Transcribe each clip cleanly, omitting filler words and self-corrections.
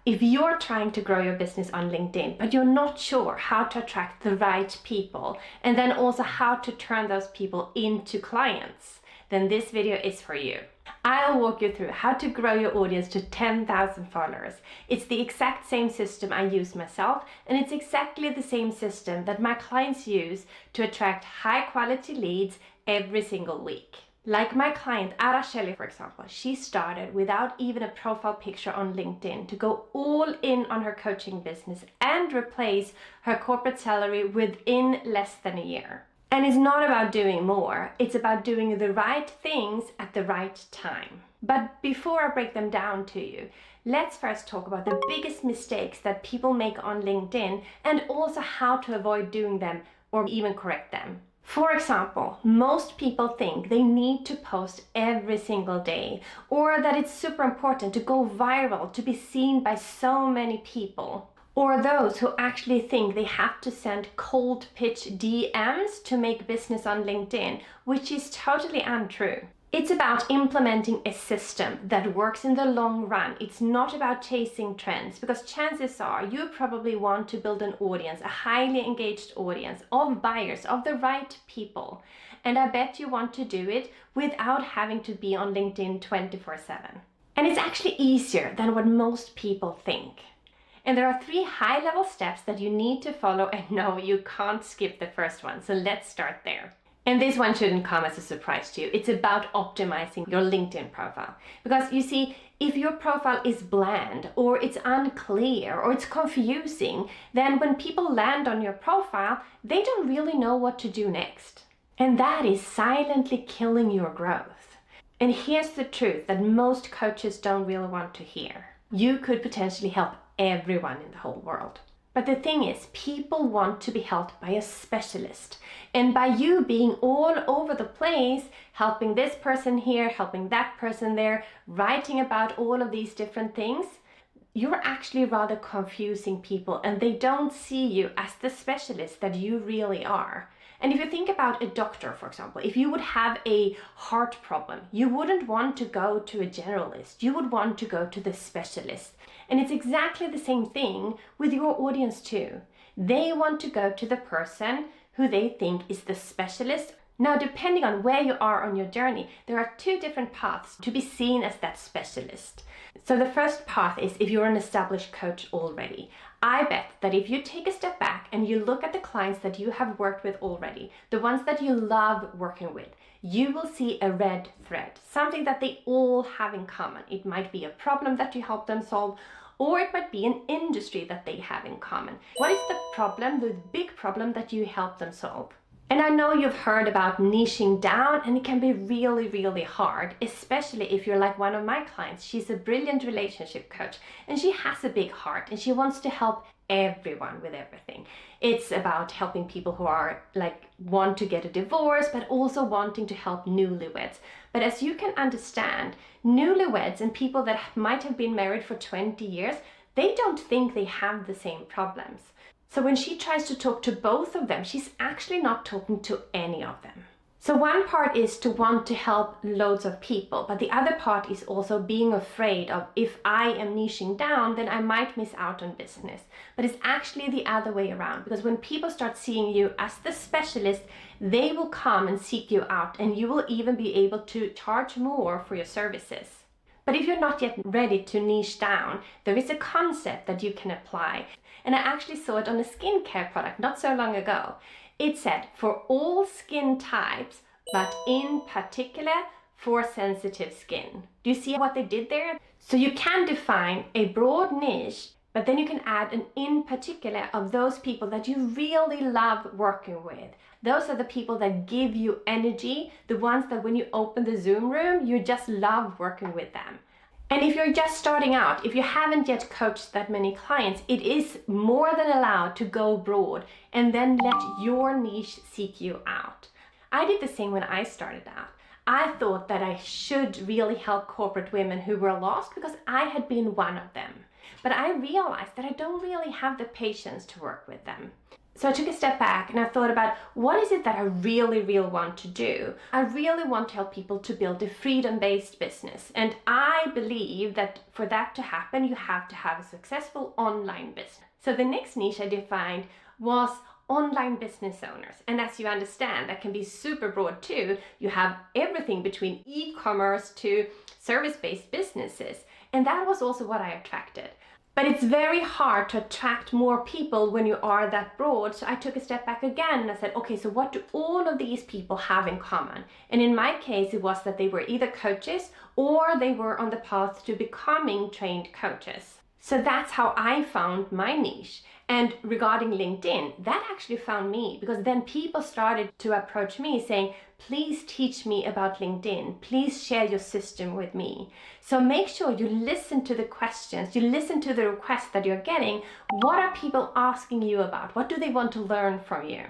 If you're trying to grow your business on LinkedIn, but you're not sure how to attract the right people, and then also how to turn those people into clients, then this video is for you. I'll walk you through how to grow your audience to 10,000 followers. It's the exact same system I use myself, and it's exactly the same system that my clients use to attract high quality leads every single week. Like my client Arasheli, for example, she started without even a profile picture on LinkedIn to go all in on her coaching business and replace her corporate salary within less than a year. And it's not about doing more, it's about doing the right things at the right time. But before I break them down to you, let's first talk about the biggest mistakes that people make on LinkedIn and also how to avoid doing them or even correct them. For example, most people think they need to post every single day, or that it's super important to go viral, to be seen by so many people. Or those who actually think they have to send cold pitch DMs to make business on LinkedIn, which is totally untrue. It's about implementing a system that works in the long run. It's not about chasing trends, because chances are you probably want to build an audience, a highly engaged audience of buyers, of the right people. And I bet you want to do it without having to be on LinkedIn 24/7. And it's actually easier than what most people think. And there are 3 high-level steps that you need to follow, and no, you can't skip the first one. So let's start there. And this one shouldn't come as a surprise to you. It's about optimizing your LinkedIn profile. Because you see, if your profile is bland, or it's unclear, or it's confusing, then when people land on your profile, they don't really know what to do next. And that is silently killing your growth. And here's the truth that most coaches don't really want to hear. You could potentially help everyone in the whole world. But the thing is, people want to be helped by a specialist. And by you being all over the place, helping this person here, helping that person there, writing about all of these different things, you're actually rather confusing people, and they don't see you as the specialist that you really are. And if you think about a doctor, for example, if you would have a heart problem, you wouldn't want to go to a generalist. You would want to go to the specialist. And it's exactly the same thing with your audience too. They want to go to the person who they think is the specialist. Now, depending on where you are on your journey, there are 2 different paths to be seen as that specialist. So the first path is if you're an established coach already. I bet that if you take a step back and you look at the clients that you have worked with already, the ones that you love working with, you will see a red thread, something that they all have in common. It might be a problem that you help them solve, or it might be an industry that they have in common. What is the problem, the big problem that you help them solve? And I know you've heard about niching down, and it can be really, really hard, especially if you're like one of my clients. She's a brilliant relationship coach, and she has a big heart, and she wants to help everyone with everything. It's about helping people who are want to get a divorce, but also wanting to help newlyweds. But as you can understand, newlyweds and people that might have been married for 20 years, they don't think they have the same problems. So when she tries to talk to both of them, she's actually not talking to any of them. So one part is to want to help loads of people, but the other part is also being afraid of, if I am niching down, then I might miss out on business. But it's actually the other way around, because when people start seeing you as the specialist, they will come and seek you out, and you will even be able to charge more for your services. But if you're not yet ready to niche down, there is a concept that you can apply. And I actually saw it on a skincare product not so long ago. It said, for all skin types, but in particular for sensitive skin. Do you see what they did there? So you can define a broad niche, but then you can add an in particular of those people that you really love working with. Those are the people that give you energy, the ones that when you open the Zoom room, you just love working with them. And if you're just starting out, if you haven't yet coached that many clients, it is more than allowed to go broad and then let your niche seek you out. I did the same when I started out. I thought that I should really help corporate women who were lost because I had been one of them. But I realized that I don't really have the patience to work with them. So I took a step back and I thought about what is it that I really want to do. I really want to help people to build a freedom-based business. And I believe that for that to happen, you have to have a successful online business. So the next niche I defined was online business owners. And as you understand, that can be super broad too. You have everything between e-commerce to service-based businesses. And that was also what I attracted. But it's very hard to attract more people when you are that broad. So I took a step back again and I said, okay, so what do all of these people have in common? And in my case, it was that they were either coaches or they were on the path to becoming trained coaches. So that's how I found my niche. And regarding LinkedIn, that actually found me, because then people started to approach me saying, please teach me about LinkedIn. Please share your system with me. So make sure you listen to the questions, you listen to the requests that you're getting. What are people asking you about? What do they want to learn from you?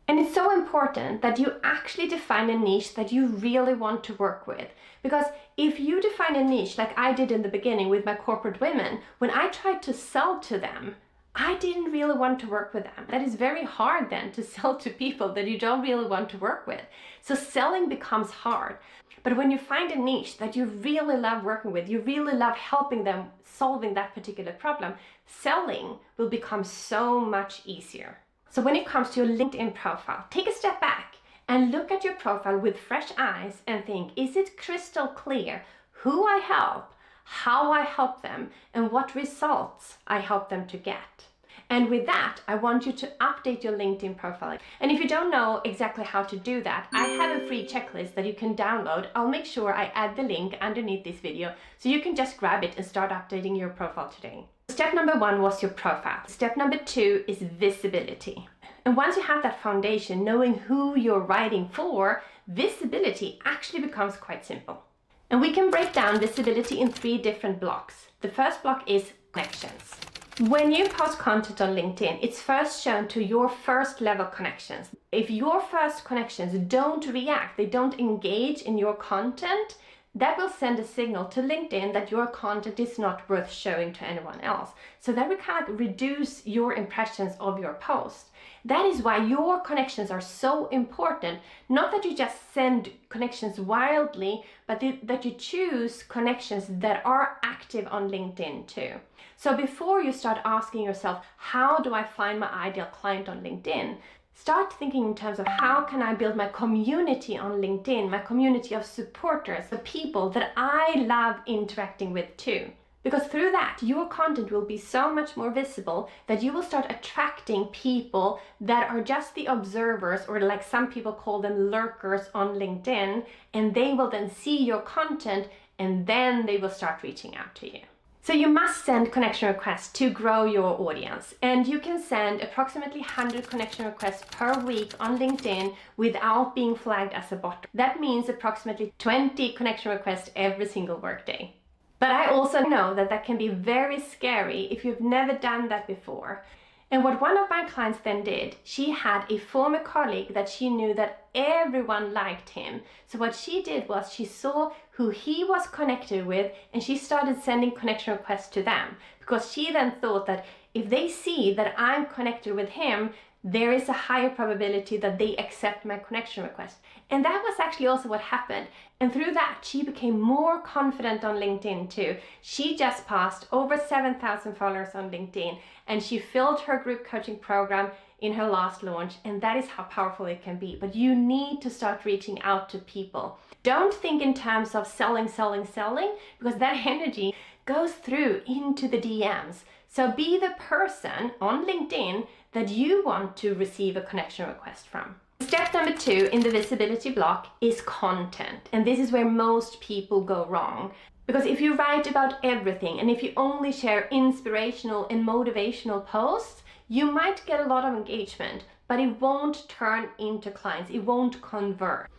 And it's so important that you actually define a niche that you really want to work with. Because if you define a niche like I did in the beginning with my corporate women, when I tried to sell to them, I didn't really want to work with them. That is very hard then to sell to people that you don't really want to work with. So selling becomes hard. But when you find a niche that you really love working with, you really love helping them solving that particular problem, selling will become so much easier. So when it comes to your LinkedIn profile, take a step back and look at your profile with fresh eyes and think, is it crystal clear who I help, how I help them, and what results I help them to get? And with that, I want you to update your LinkedIn profile. And if you don't know exactly how to do that, I have a free checklist that you can download. I'll make sure I add the link underneath this video so you can just grab it and start updating your profile today. Step number 1 was your profile. Step number 2 is visibility. And once you have that foundation, knowing who you're writing for, visibility actually becomes quite simple. And we can break down visibility in 3 different blocks. The first block is connections. When you post content on LinkedIn, it's first shown to your first level connections. If your first connections don't react, they don't engage in your content, that will send a signal to LinkedIn that your content is not worth showing to anyone else. So that will kind of reduce your impressions of your post. That is why your connections are so important. Not that you just send connections wildly, but that you choose connections that are active on LinkedIn too. So before you start asking yourself, how do I find my ideal client on LinkedIn? Start thinking in terms of how can I build my community on LinkedIn, my community of supporters, the people that I love interacting with too. Because through that, your content will be so much more visible that you will start attracting people that are just the observers, or like some people call them lurkers on LinkedIn, and they will then see your content and then they will start reaching out to you. So you must send connection requests to grow your audience, and you can send approximately 100 connection requests per week on LinkedIn without being flagged as a bot. That means approximately 20 connection requests every single workday. But I also know that that can be very scary if you've never done that before. And what one of my clients then did, she had a former colleague that she knew that everyone liked him. So what she did was she saw who he was connected with and she started sending connection requests to them, because she then thought that if they see that I'm connected with him, there is a higher probability that they accept my connection request. And that was actually also what happened. And through that, she became more confident on LinkedIn too. She just passed over 7,000 followers on LinkedIn, and she filled her group coaching program in her last launch. And that is how powerful it can be. But you need to start reaching out to people. Don't think in terms of selling, because that energy goes through into the DMs. So be the person on LinkedIn that you want to receive a connection request from. Step number 2 in the visibility block is content. And this is where most people go wrong. Because if you write about everything and if you only share inspirational and motivational posts, you might get a lot of engagement, but it won't turn into clients. It won't convert.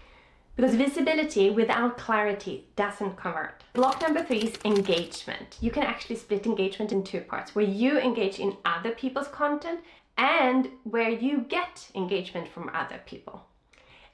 Because visibility without clarity doesn't convert. Block number 3 is engagement. You can actually split engagement in 2 parts, where you engage in other people's content and where you get engagement from other people.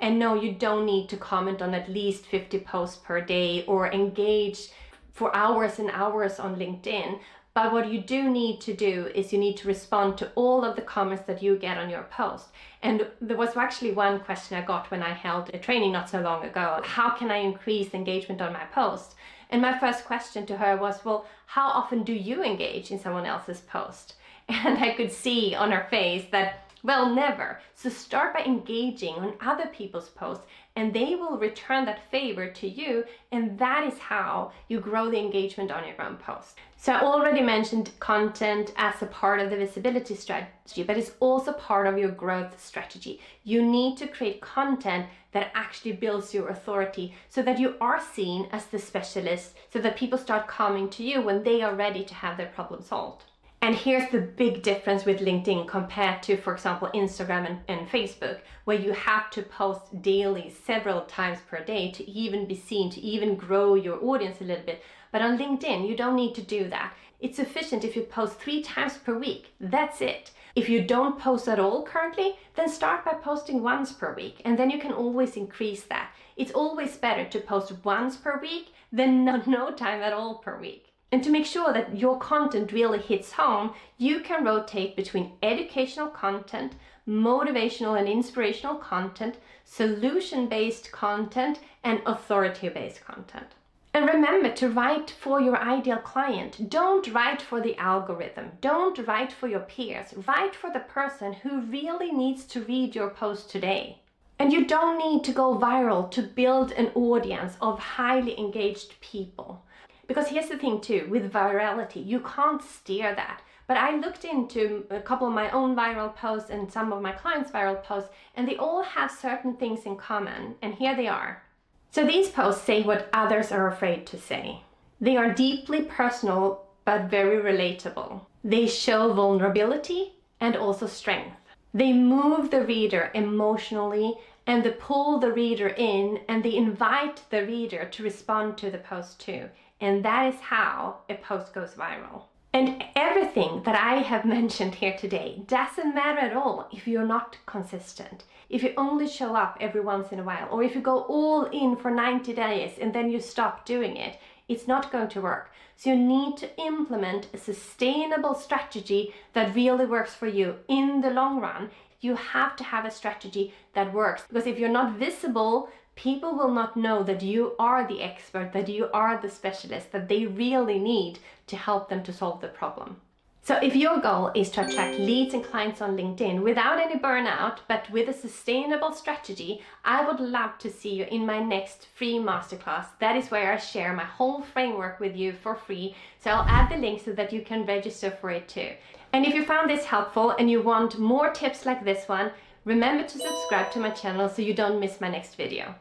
And no, you don't need to comment on at least 50 posts per day or engage for hours and hours on LinkedIn. But what you do need to do is you need to respond to all of the comments that you get on your post. And there was actually one question I got when I held a training not so long ago. How can I increase engagement on my post? And my first question to her was, well, how often do you engage in someone else's post? And I could see on her face that, well, never. So start by engaging on other people's posts, and they will return that favor to you, and that is how you grow the engagement on your own post. So I already mentioned content as a part of the visibility strategy, but it's also part of your growth strategy. You need to create content that actually builds your authority so that you are seen as the specialist, so that people start coming to you when they are ready to have their problem solved. And here's the big difference with LinkedIn compared to, for example, Instagram and Facebook, where you have to post daily, several times per day to even be seen, to even grow your audience a little bit. But on LinkedIn, you don't need to do that. It's sufficient if you post 3 times per week. That's it. If you don't post at all currently, then start by posting once per week, and then you can always increase that. It's always better to post once per week than no time at all per week. And to make sure that your content really hits home, you can rotate between educational content, motivational and inspirational content, solution-based content, and authority-based content. And remember to write for your ideal client. Don't write for the algorithm. Don't write for your peers. Write for the person who really needs to read your post today. And you don't need to go viral to build an audience of highly engaged people. Because here's the thing too, with virality, you can't steer that. But I looked into a couple of my own viral posts and some of my clients' viral posts, and they all have certain things in common. And here they are. So these posts say what others are afraid to say. They are deeply personal, but very relatable. They show vulnerability and also strength. They move the reader emotionally, and they pull the reader in, and they invite the reader to respond to the post too. And that is how a post goes viral. And everything that I have mentioned here today doesn't matter at all if you're not consistent. If you only show up every once in a while, or if you go all in for 90 days and then you stop doing it, it's not going to work. So you need to implement a sustainable strategy that really works for you in the long run. You have to have a strategy that works, because if you're not visible, people will not know that you are the expert, that you are the specialist, that they really need to help them to solve the problem. So if your goal is to attract leads and clients on LinkedIn without any burnout, but with a sustainable strategy, I would love to see you in my next free masterclass. That is where I share my whole framework with you for free. So I'll add the link so that you can register for it too. And if you found this helpful and you want more tips like this one, remember to subscribe to my channel so you don't miss my next video.